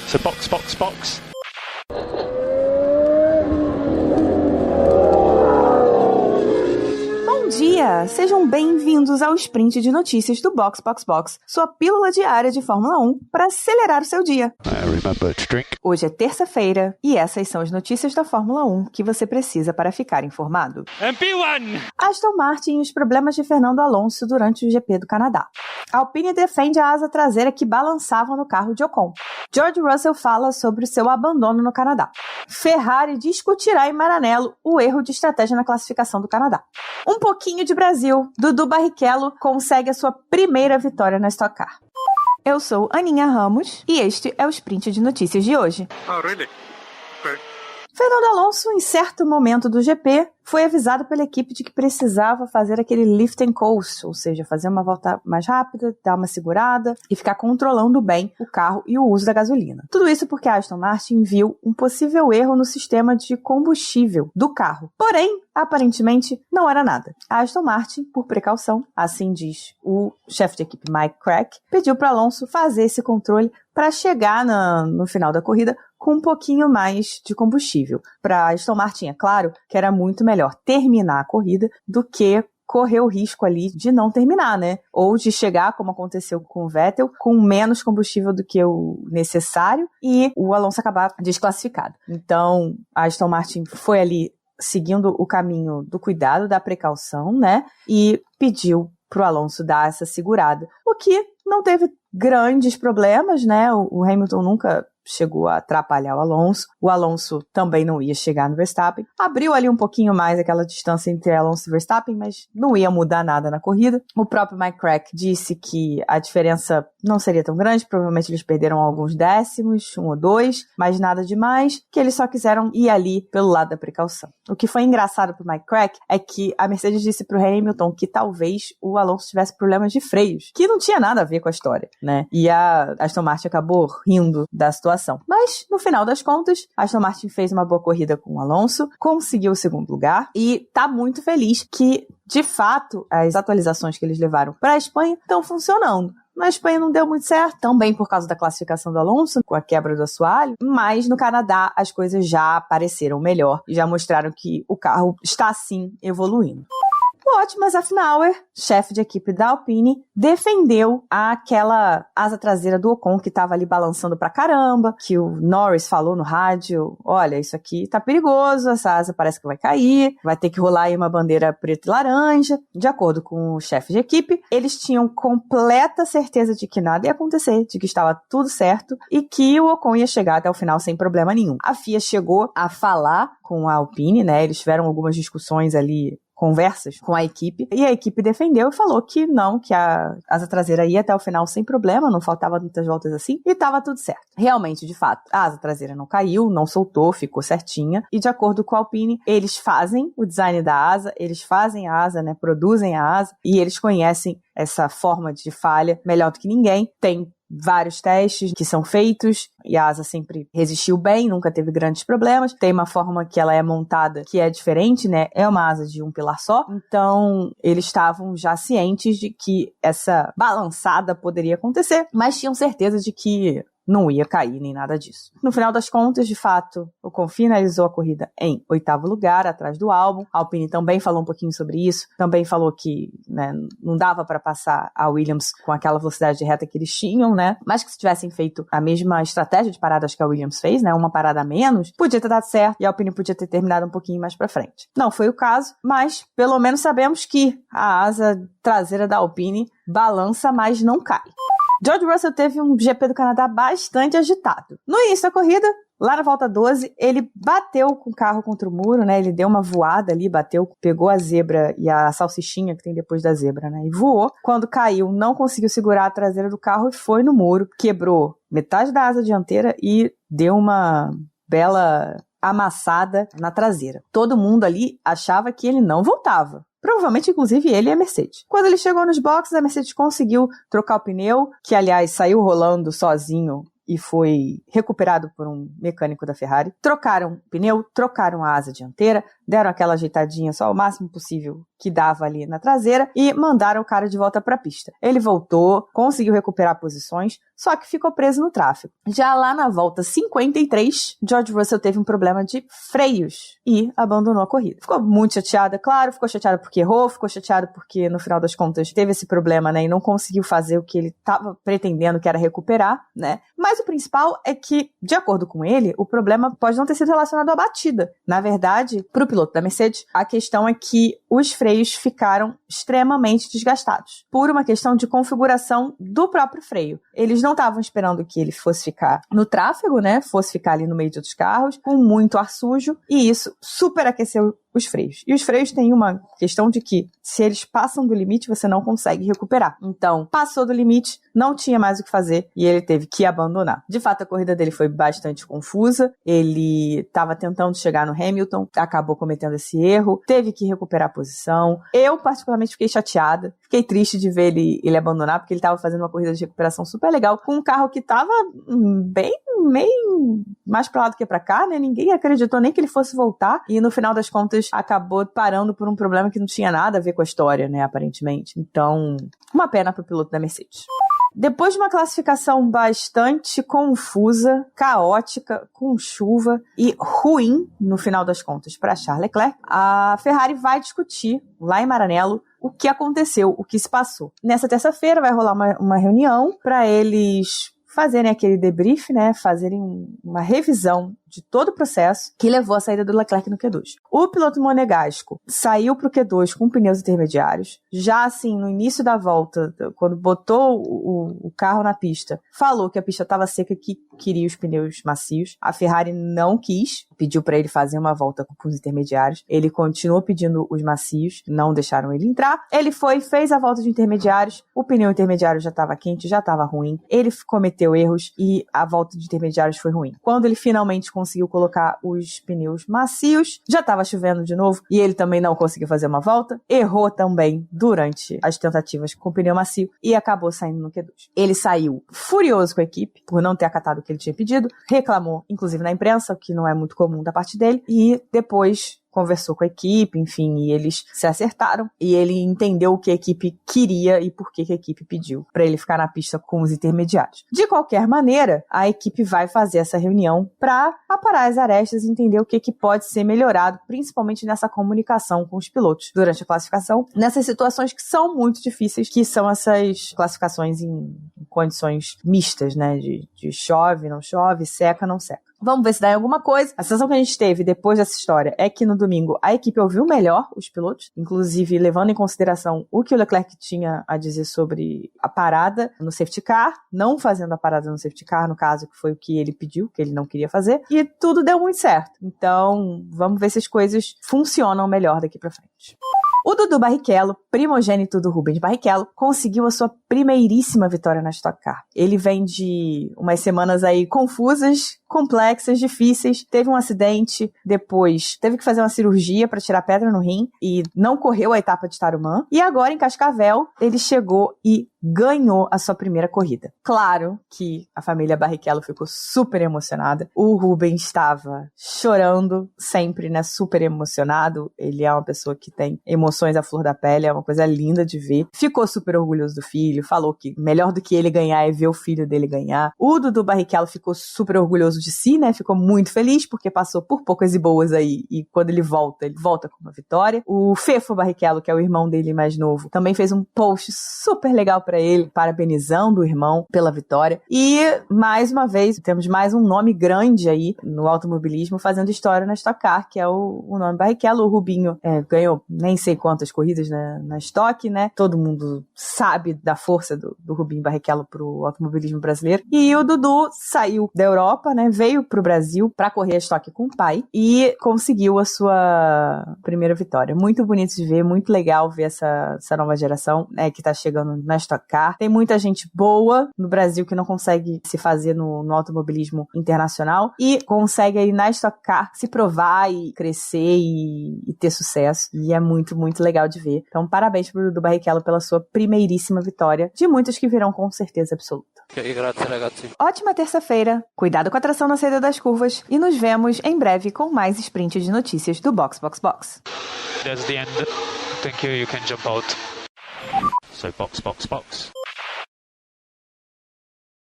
So box, box, box. Bom dia! Sejam bem-vindos ao Sprint de Notícias do Box Box Box, sua pílula diária de Fórmula 1 para acelerar o seu dia. Hoje é terça-feira e essas são as notícias da Fórmula 1 que você precisa para ficar informado. MP1! Aston Martin e os problemas de Fernando Alonso durante o GP do Canadá. Alpine defende a asa traseira que balançava no carro de Ocon. George Russell fala sobre o seu abandono no Canadá. Ferrari discutirá em Maranello o erro de estratégia na classificação do Canadá. Um pouquinho de Brasil. Dudu Barrichello consegue a sua primeira vitória na Stock Car. Eu sou Aninha Ramos e este é o Sprint de Notícias de hoje. Oh, really? Okay. Fernando Alonso, em certo momento do GP, foi avisado pela equipe de que precisava fazer aquele lift and coast, ou seja, fazer uma volta mais rápida, dar uma segurada e ficar controlando bem o carro e o uso da gasolina. Tudo isso porque a Aston Martin viu um possível erro no sistema de combustível do carro. Porém, aparentemente, não era nada. A Aston Martin, por precaução, assim diz o chefe de equipe Mike Crack, pediu para Alonso fazer esse controle para chegar no final da corrida com um pouquinho mais de combustível. Para a Aston Martin, é claro que era muito melhor terminar a corrida do que correr o risco ali de não terminar, né? Ou de chegar, como aconteceu com o Vettel, com menos combustível do que o necessário e o Alonso acabar desclassificado. Então, a Aston Martin foi ali seguindo o caminho do cuidado, da precaução, né? E pediu pro Alonso dar essa segurada. O que não teve grandes problemas, né? O Hamilton nunca chegou a atrapalhar o Alonso. O Alonso também não ia chegar no Verstappen. Abriu ali um pouquinho mais aquela distância entre Alonso e Verstappen, mas não ia mudar nada na corrida. O próprio Mike Crack disse que a diferença não seria tão grande, provavelmente eles perderam alguns décimos, 1 ou 2, mas nada demais, que eles só quiseram ir ali pelo lado da precaução. O que foi engraçado pro Mike Crack é que a Mercedes disse pro Hamilton que talvez o Alonso tivesse problemas de freios, que não tinha nada a ver com a história, né? E a Aston Martin acabou rindo da situação. Mas, no final das contas, a Aston Martin fez uma boa corrida com o Alonso, conseguiu o segundo lugar e tá muito feliz que, de fato, as atualizações que eles levaram para a Espanha estão funcionando. Na Espanha não deu muito certo, também por causa da classificação do Alonso, com a quebra do assoalho, mas no Canadá as coisas já apareceram melhor e já mostraram que o carro está, sim, evoluindo. O Otmar Zafnauer, chefe de equipe da Alpine, defendeu aquela asa traseira do Ocon que estava ali balançando pra caramba, que o Norris falou no rádio, olha, isso aqui tá perigoso, essa asa parece que vai cair, vai ter que rolar aí uma bandeira preta e laranja. De acordo com o chefe de equipe, eles tinham completa certeza de que nada ia acontecer, de que estava tudo certo e que o Ocon ia chegar até o final sem problema nenhum. A FIA chegou a falar com a Alpine, né, eles tiveram algumas discussões ali, conversas com a equipe, e a equipe defendeu e falou que não, que a asa traseira ia até o final sem problema, não faltava muitas voltas assim, e estava tudo certo. Realmente, de fato, a asa traseira não caiu, não soltou, ficou certinha, e de acordo com a Alpine, eles fazem o design da asa, eles fazem a asa, né, produzem a asa, e eles conhecem essa forma de falha melhor do que ninguém. Tem vários testes que são feitos e a asa sempre resistiu bem, nunca teve grandes problemas. Tem uma forma que ela é montada que é diferente, né? É uma asa de um pilar só. Então, eles estavam já cientes de que essa balançada poderia acontecer, mas tinham certeza de que não ia cair nem nada disso. No final das contas, de fato, o Ocon finalizou a corrida em 8º lugar, atrás do Albon. A Alpine também falou um pouquinho sobre isso, também falou que, né, não dava para passar a Williams com aquela velocidade de reta que eles tinham, né, mas que se tivessem feito a mesma estratégia de paradas que a Williams fez, né, uma parada a menos, podia ter dado certo e a Alpine podia ter terminado um pouquinho mais para frente. Não foi o caso, mas pelo menos sabemos que a asa traseira da Alpine balança, mas não cai. George Russell teve um GP do Canadá bastante agitado. No início da corrida, lá na volta 12, ele bateu com o carro contra o muro, né? Ele deu uma voada ali, bateu, pegou a zebra e a salsichinha que tem depois da zebra, né? E voou. Quando caiu, não conseguiu segurar a traseira do carro e foi no muro. Quebrou metade da asa dianteira e deu uma bela amassada na traseira. Todo mundo ali achava que ele não voltava. Provavelmente, inclusive, ele e a Mercedes. Quando ele chegou nos boxes, a Mercedes conseguiu trocar o pneu, que, aliás, saiu rolando sozinho e foi recuperado por um mecânico da Ferrari. Trocaram o pneu, trocaram a asa dianteira, deram aquela ajeitadinha só o máximo possível que dava ali na traseira e mandaram o cara de volta para a pista. Ele voltou, conseguiu recuperar posições, só que ficou preso no tráfego. Já lá na volta 53, George Russell teve um problema de freios e abandonou a corrida. Ficou muito chateada, claro, ficou chateada porque errou, ficou chateada porque no final das contas teve esse problema, né, e não conseguiu fazer o que ele estava pretendendo, que era recuperar, né. Mas o principal é que, de acordo com ele, o problema pode não ter sido relacionado à batida. Na verdade, para o piloto da Mercedes, a questão é que os freios ficaram extremamente desgastados por uma questão de configuração do próprio freio. Eles não estavam esperando que ele fosse ficar no tráfego, né, fosse ficar ali no meio de outros carros, com muito ar sujo, e isso superaqueceu os freios. E os freios têm uma questão de que, se eles passam do limite, você não consegue recuperar. Então, passou do limite, não tinha mais o que fazer e ele teve que abandonar. De fato, a corrida dele foi bastante confusa. Ele estava tentando chegar no Hamilton, acabou cometendo esse erro, teve que recuperar a posição. Eu, particularmente, fiquei chateada. Fiquei triste de ver ele abandonar, porque ele estava fazendo uma corrida de recuperação super legal, com um carro que estava bem meio mais pra lá do que pra cá, né? Ninguém acreditou nem que ele fosse voltar. E no final das contas, acabou parando por um problema que não tinha nada a ver com a história, né? Aparentemente. Então, uma pena pro piloto da Mercedes. Depois de uma classificação bastante confusa, caótica, com chuva e ruim, no final das contas, para Charles Leclerc, a Ferrari vai discutir, lá em Maranello, o que aconteceu, o que se passou. Nessa terça-feira vai rolar uma reunião para eles fazerem aquele debrief, né, fazerem uma revisão de todo o processo que levou à saída do Leclerc no Q2. O piloto monegasco saiu para o Q2 com pneus intermediários. Já assim, no início da volta, quando botou o carro na pista, falou que a pista estava seca, que queria os pneus macios. A Ferrari não quis, pediu para ele fazer uma volta com os intermediários. Ele continuou pedindo os macios, não deixaram ele entrar. Ele fez a volta de intermediários, o pneu intermediário já estava quente, já estava ruim. Ele cometeu erros e a volta de intermediários foi ruim. Quando ele finalmente conseguiu colocar os pneus macios, já estava chovendo de novo e ele também não conseguiu fazer uma volta. Errou também durante as tentativas com o pneu macio e acabou saindo no Q2. Ele saiu furioso com a equipe por não ter acatado o que ele tinha pedido, reclamou, inclusive na imprensa, o que não é muito comum da parte dele, e depois conversou com a equipe, enfim, e eles se acertaram e ele entendeu o que a equipe queria e por que a equipe pediu para ele ficar na pista com os intermediários. De qualquer maneira, a equipe vai fazer essa reunião para aparar as arestas e entender o que pode ser melhorado, principalmente nessa comunicação com os pilotos durante a classificação, nessas situações que são muito difíceis, que são essas classificações em condições mistas, né, de chove, não chove, seca, não seca. Vamos ver se dá em alguma coisa. A sensação que a gente teve depois dessa história é que no domingo a equipe ouviu melhor os pilotos, inclusive levando em consideração o que o Leclerc tinha a dizer sobre a parada no safety car, não fazendo a parada no safety car, no caso, que foi o que ele pediu, que ele não queria fazer, e tudo deu muito certo. Então, vamos ver se as coisas funcionam melhor daqui pra frente. O Dudu Barrichello, primogênito do Rubens Barrichello, conseguiu a sua primeiríssima vitória na Stock Car. Ele vem de umas semanas aí confusas, complexas, difíceis, teve um acidente, depois teve que fazer uma cirurgia para tirar pedra no rim e não correu a etapa de Tarumã. E agora em Cascavel, ele chegou e ganhou a sua primeira corrida. Claro que a família Barrichello ficou super emocionada. O Rubens estava chorando sempre, né? Super emocionado. Ele é uma pessoa que tem emoções à flor da pele, é uma coisa linda de ver. Ficou super orgulhoso do filho, falou que melhor do que ele ganhar é ver o filho dele ganhar. O Dudu Barrichello ficou super orgulhoso de si, né? Ficou muito feliz porque passou por poucas e boas aí e quando ele volta com uma vitória. O Fefo Barrichello, que é o irmão dele mais novo, também fez um post super legal pra ele, parabenizando o irmão pela vitória. E, mais uma vez, temos mais um nome grande aí no automobilismo fazendo história na Stock Car, que é o nome Barrichello. O Rubinho ganhou nem sei quantas corridas na Stock, né? Todo mundo sabe da força do Rubinho Barrichello pro automobilismo brasileiro. E o Dudu saiu da Europa, né? Veio pro Brasil pra correr a Stock com o pai e conseguiu a sua primeira vitória. Muito bonito de ver, muito legal ver essa nova geração, né, que tá chegando na Stock Car. Tem muita gente boa no Brasil que não consegue se fazer no automobilismo internacional e consegue aí na Stock Car se provar e crescer e ter sucesso. E é muito, muito legal de ver. Então, parabéns pro Dudu Barrichello pela sua primeiríssima vitória, de muitas que virão com certeza absoluta. Ótima terça-feira, cuidado com a tração na saída das curvas e nos vemos em breve com mais sprint de notícias do Box. That's the end. Thank you. You can jump out. So box.